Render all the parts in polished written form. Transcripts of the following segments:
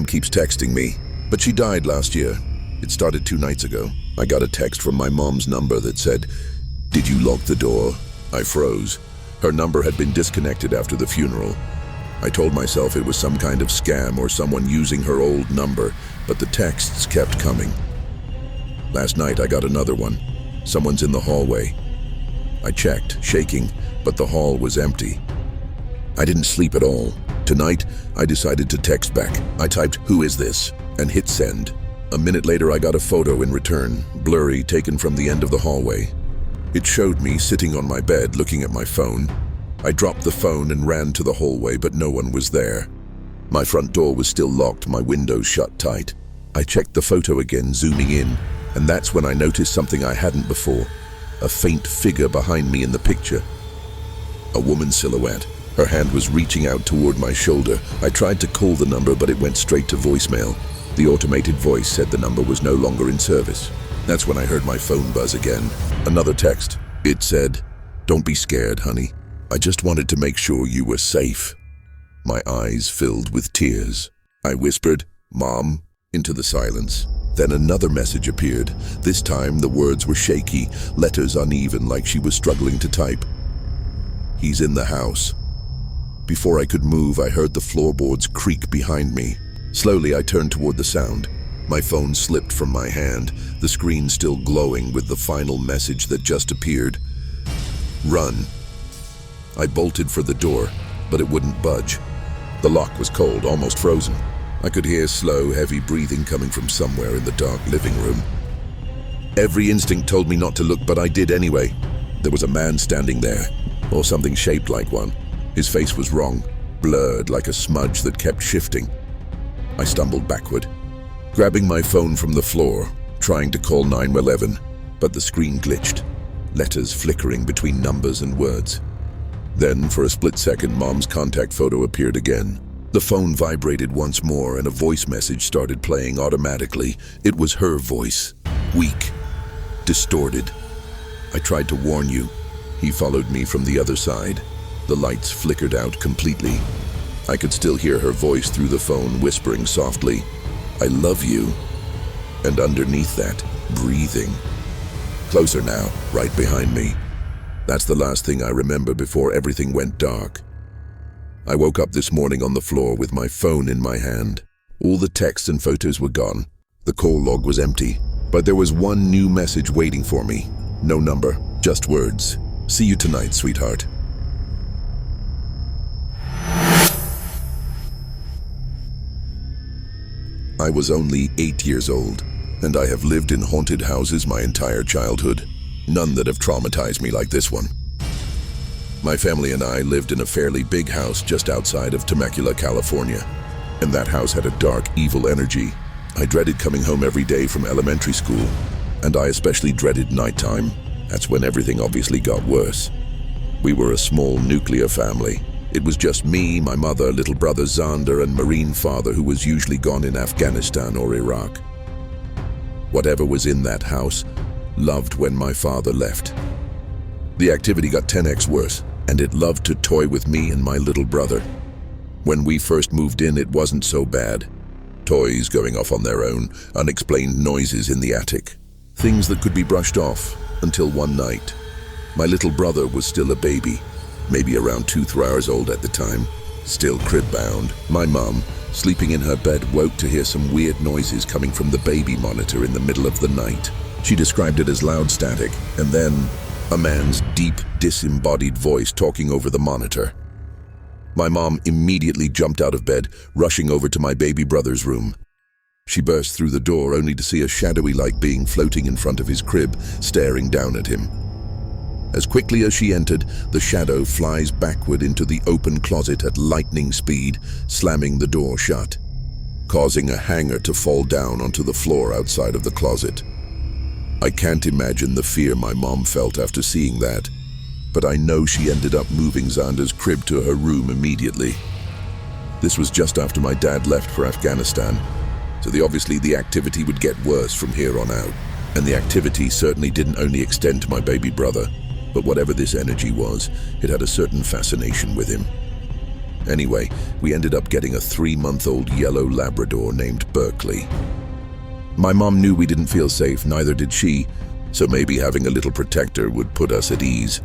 mom keeps texting me, but she died last year. It started 2 nights ago. I got a text from my mom's number that said, "Did you lock the door?" I froze. Her number had been disconnected after the funeral. I told myself it was some kind of scam or someone using her old number, but the texts kept coming. Last night I got another one. Someone's in the hallway. I checked, shaking, but the hall was empty. I didn't sleep at all. Tonight, I decided to text back. I typed, "Who is this?" and hit send. A minute later, I got a photo in return, blurry, taken from the end of the hallway. It showed me sitting on my bed looking at my phone. I dropped the phone and ran to the hallway, but no one was there. My front door was still locked, my windows shut tight. I checked the photo again, zooming in, and that's when I noticed something I hadn't before. A faint figure behind me in the picture. A woman's silhouette. Her hand was reaching out toward my shoulder. I tried to call the number, but it went straight to voicemail. The automated voice said the number was no longer in service. That's when I heard my phone buzz again. Another text. It said, "Don't be scared, honey. I just wanted to make sure you were safe." My eyes filled with tears. I whispered, "Mom," into the silence. Then another message appeared. This time the words were shaky, letters uneven like she was struggling to type. "He's in the house." Before I could move, I heard the floorboards creak behind me. Slowly, I turned toward the sound. My phone slipped from my hand, the screen still glowing with the final message that just appeared. "Run." I bolted for the door, but it wouldn't budge. The lock was cold, almost frozen. I could hear slow, heavy breathing coming from somewhere in the dark living room. Every instinct told me not to look, but I did anyway. There was a man standing there, or something shaped like one. His face was wrong, blurred like a smudge that kept shifting. I stumbled backward, grabbing my phone from the floor, trying to call 911, but the screen glitched, letters flickering between numbers and words. Then, for a split second, Mom's contact photo appeared again. The phone vibrated once more and a voice message started playing automatically. It was her voice, weak, distorted. "I tried to warn you." He followed me from the other side. The lights flickered out completely. I could still hear her voice through the phone, whispering softly, "I love you." And underneath that, breathing. Closer now, right behind me. That's the last thing I remember before everything went dark. I woke up this morning on the floor with my phone in my hand. All the texts and photos were gone. The call log was empty, but there was one new message waiting for me. No number, just words. "See you tonight, sweetheart." I was only 8 years old, and I have lived in haunted houses my entire childhood. None that have traumatized me like this one. My family and I lived in a fairly big house just outside of Temecula, California, and that house had a dark, evil energy. I dreaded coming home every day from elementary school, and I especially dreaded nighttime. That's when everything obviously got worse. We were a small nuclear family. It was just me, my mother, little brother Zander, and Marine father who was usually gone in Afghanistan or Iraq. Whatever was in that house loved when my father left. The activity got 10x worse, and it loved to toy with me and my little brother. When we first moved in, it wasn't so bad. Toys going off on their own, unexplained noises in the attic. Things that could be brushed off, until one night. My little brother was still a baby, maybe around 2-3 hours old at the time, still crib-bound. My mom, sleeping in her bed, woke to hear some weird noises coming from the baby monitor in the middle of the night. She described it as loud static, and then a man's deep, disembodied voice talking over the monitor. My mom immediately jumped out of bed, rushing over to my baby brother's room. She burst through the door only to see a shadowy-like being floating in front of his crib, staring down at him. As quickly as she entered, the shadow flies backward into the open closet at lightning speed, slamming the door shut, causing a hanger to fall down onto the floor outside of the closet. I can't imagine the fear my mom felt after seeing that, but I know she ended up moving Zander's crib to her room immediately. This was just after my dad left for Afghanistan, so obviously the activity would get worse from here on out. And the activity certainly didn't only extend to my baby brother, but whatever this energy was, it had a certain fascination with him. Anyway, we ended up getting a 3-month-old yellow Labrador named Berkeley. My mom knew we didn't feel safe, neither did she, so maybe having a little protector would put us at ease.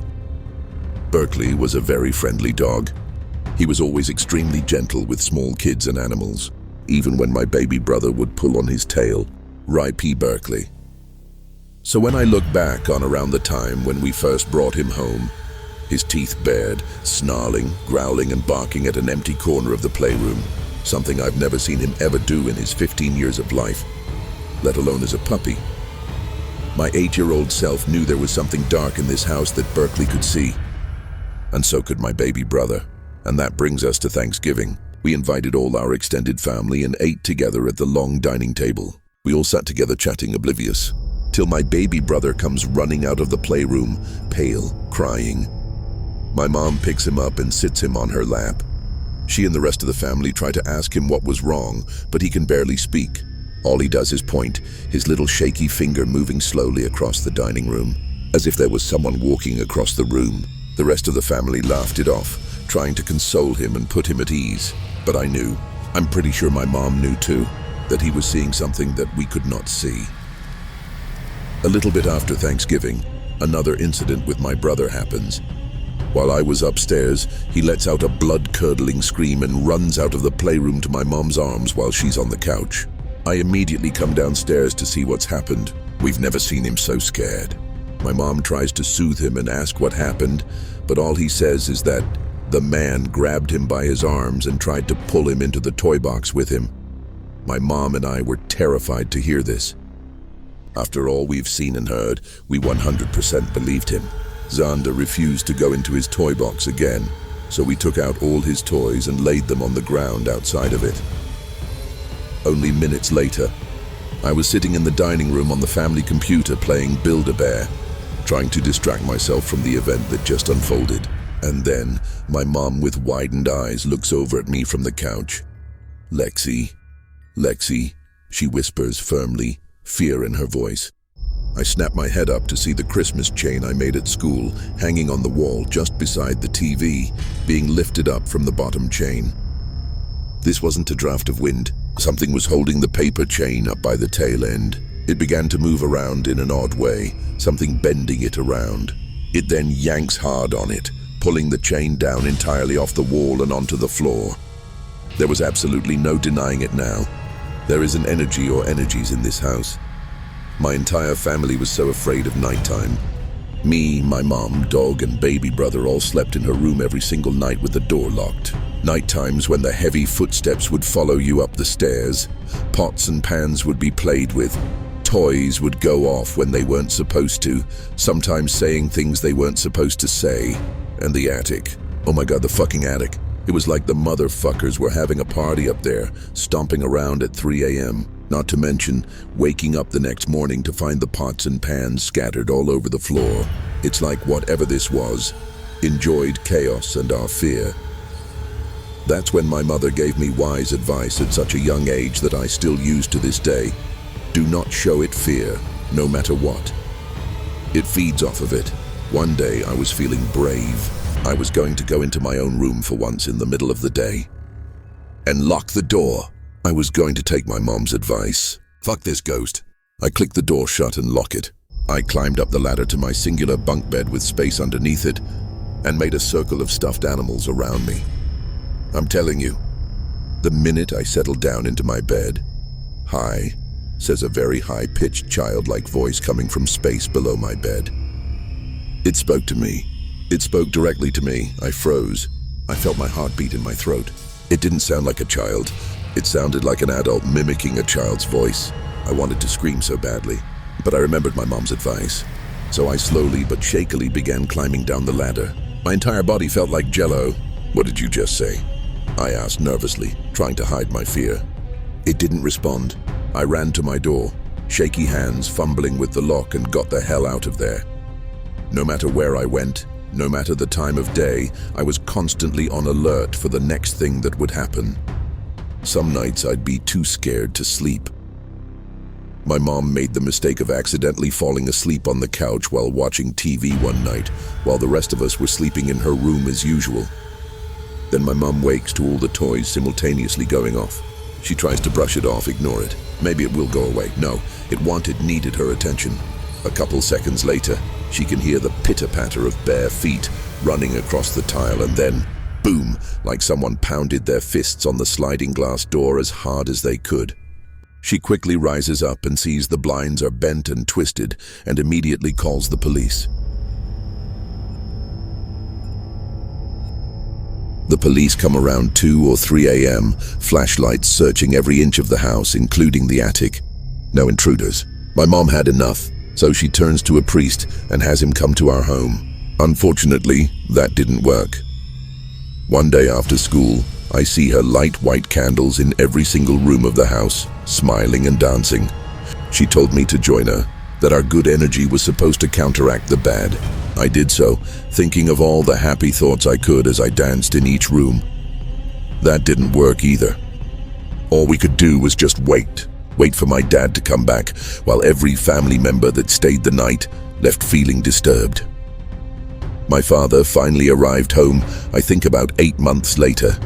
Berkeley was a very friendly dog. He was always extremely gentle with small kids and animals, even when my baby brother would pull on his tail. R.I.P. Berkeley. So when I look back on around the time when we first brought him home, his teeth bared, snarling, growling and barking at an empty corner of the playroom, something I've never seen him ever do in his 15 years of life, let alone as a puppy. My 8-year-old self knew there was something dark in this house that Berkeley could see. And so could my baby brother. And that brings us to Thanksgiving. We invited all our extended family and ate together at the long dining table. We all sat together chatting, oblivious, till my baby brother comes running out of the playroom, pale, crying. My mom picks him up and sits him on her lap. She and the rest of the family try to ask him what was wrong, but he can barely speak. All he does is point, his little shaky finger moving slowly across the dining room, as if there was someone walking across the room. The rest of the family laughed it off, trying to console him and put him at ease. But I knew, I'm pretty sure my mom knew too, that he was seeing something that we could not see. A little bit after Thanksgiving, another incident with my brother happens. While I was upstairs, he lets out a blood-curdling scream and runs out of the playroom to my mom's arms while she's on the couch. I immediately come downstairs to see what's happened. We've never seen him so scared. My mom tries to soothe him and ask what happened, but all he says is that the man grabbed him by his arms and tried to pull him into the toy box with him. My mom and I were terrified to hear this. After all we've seen and heard, we 100% believed him. Xander refused to go into his toy box again, so we took out all his toys and laid them on the ground outside of it. Only minutes later, I was sitting in the dining room on the family computer playing Build-A-Bear, trying to distract myself from the event that just unfolded. And then, my mom with widened eyes looks over at me from the couch. Lexi, she whispers firmly, fear in her voice. I snap my head up to see the Christmas chain I made at school hanging on the wall just beside the TV, being lifted up from the bottom chain. This wasn't a draft of wind. Something was holding the paper chain up by the tail end. It began to move around in an odd way, something bending it around. It then yanks hard on it, pulling the chain down entirely off the wall and onto the floor. There was absolutely no denying it now. There is an energy or energies in this house. My entire family was so afraid of nighttime. Me, my mom, dog, and baby brother all slept in her room every single night with the door locked. Night times when the heavy footsteps would follow you up the stairs, pots and pans would be played with, toys would go off when they weren't supposed to, sometimes saying things they weren't supposed to say. And the attic. Oh my god, the fucking attic. It was like the motherfuckers were having a party up there, stomping around at 3 a.m. Not to mention, waking up the next morning to find the pots and pans scattered all over the floor. It's like whatever this was, enjoyed chaos and our fear. That's when my mother gave me wise advice at such a young age that I still use to this day. Do not show it fear, no matter what. It feeds off of it. One day I was feeling brave. I was going to go into my own room for once in the middle of the day and lock the door. I was going to take my mom's advice. Fuck this ghost. I clicked the door shut and lock it. I climbed up the ladder to my singular bunk bed with space underneath it and made a circle of stuffed animals around me. I'm telling you, the minute I settled down into my bed, "Hi," says a very high-pitched childlike voice coming from space below my bed. It spoke to me. It spoke directly to me. I froze. I felt my heartbeat in my throat. It didn't sound like a child. It sounded like an adult mimicking a child's voice. I wanted to scream so badly, but I remembered my mom's advice. So I slowly but shakily began climbing down the ladder. My entire body felt like jello. "What did you just say?" I asked nervously, trying to hide my fear. It didn't respond. I ran to my door, shaky hands fumbling with the lock, and got the hell out of there. No matter where I went, no matter the time of day, I was constantly on alert for the next thing that would happen. Some nights I'd be too scared to sleep. My mom made the mistake of accidentally falling asleep on the couch while watching TV one night, while the rest of us were sleeping in her room as usual. Then my mum wakes to all the toys simultaneously going off. She tries to brush it off, ignore it. Maybe it will go away. No, it needed her attention. A couple seconds later, she can hear the pitter-patter of bare feet running across the tile, and then, boom, like someone pounded their fists on the sliding glass door as hard as they could. She quickly rises up and sees the blinds are bent and twisted, and immediately calls the police. The police come around 2 or 3 a.m., flashlights searching every inch of the house, including the attic. No intruders. My mom had enough, so she turns to a priest and has him come to our home. Unfortunately, that didn't work. One day after school, I see her light white candles in every single room of the house, smiling and dancing. She told me to join her, that our good energy was supposed to counteract the bad. I did so, thinking of all the happy thoughts I could as I danced in each room. That didn't work either. All we could do was just wait for my dad to come back, while every family member that stayed the night left feeling disturbed. My father finally arrived home, I think about 8 months later.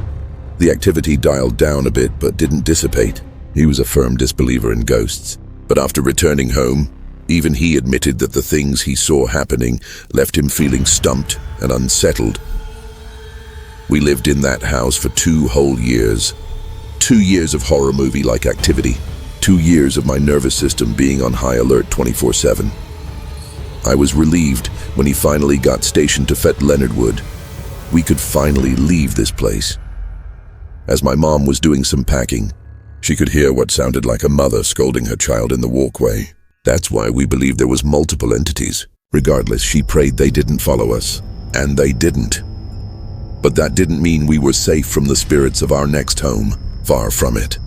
The activity dialed down a bit but didn't dissipate. He was a firm disbeliever in ghosts. But after returning home, even he admitted that the things he saw happening left him feeling stumped and unsettled. We lived in that house for 2 whole years. 2 years of horror movie-like activity. 2 years of my nervous system being on high alert 24/7. I was relieved when he finally got stationed to Fet Leonard Wood. We could finally leave this place. As my mom was doing some packing, she could hear what sounded like a mother scolding her child in the walkway. That's why we believed there was multiple entities. Regardless, she prayed they didn't follow us, and they didn't. But that didn't mean we were safe from the spirits of our next home. Far from it.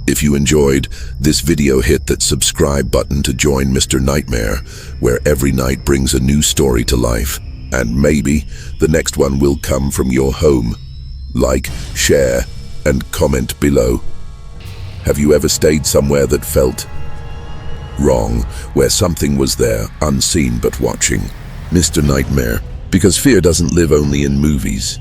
If you enjoyed this video, hit that subscribe button to join Mr. Nightmare, where every night brings a new story to life. And maybe the next one will come from your home. Like, share, and comment below. Have you ever stayed somewhere that felt wrong, where something was there, unseen but watching? Mr. Nightmare, because fear doesn't live only in movies.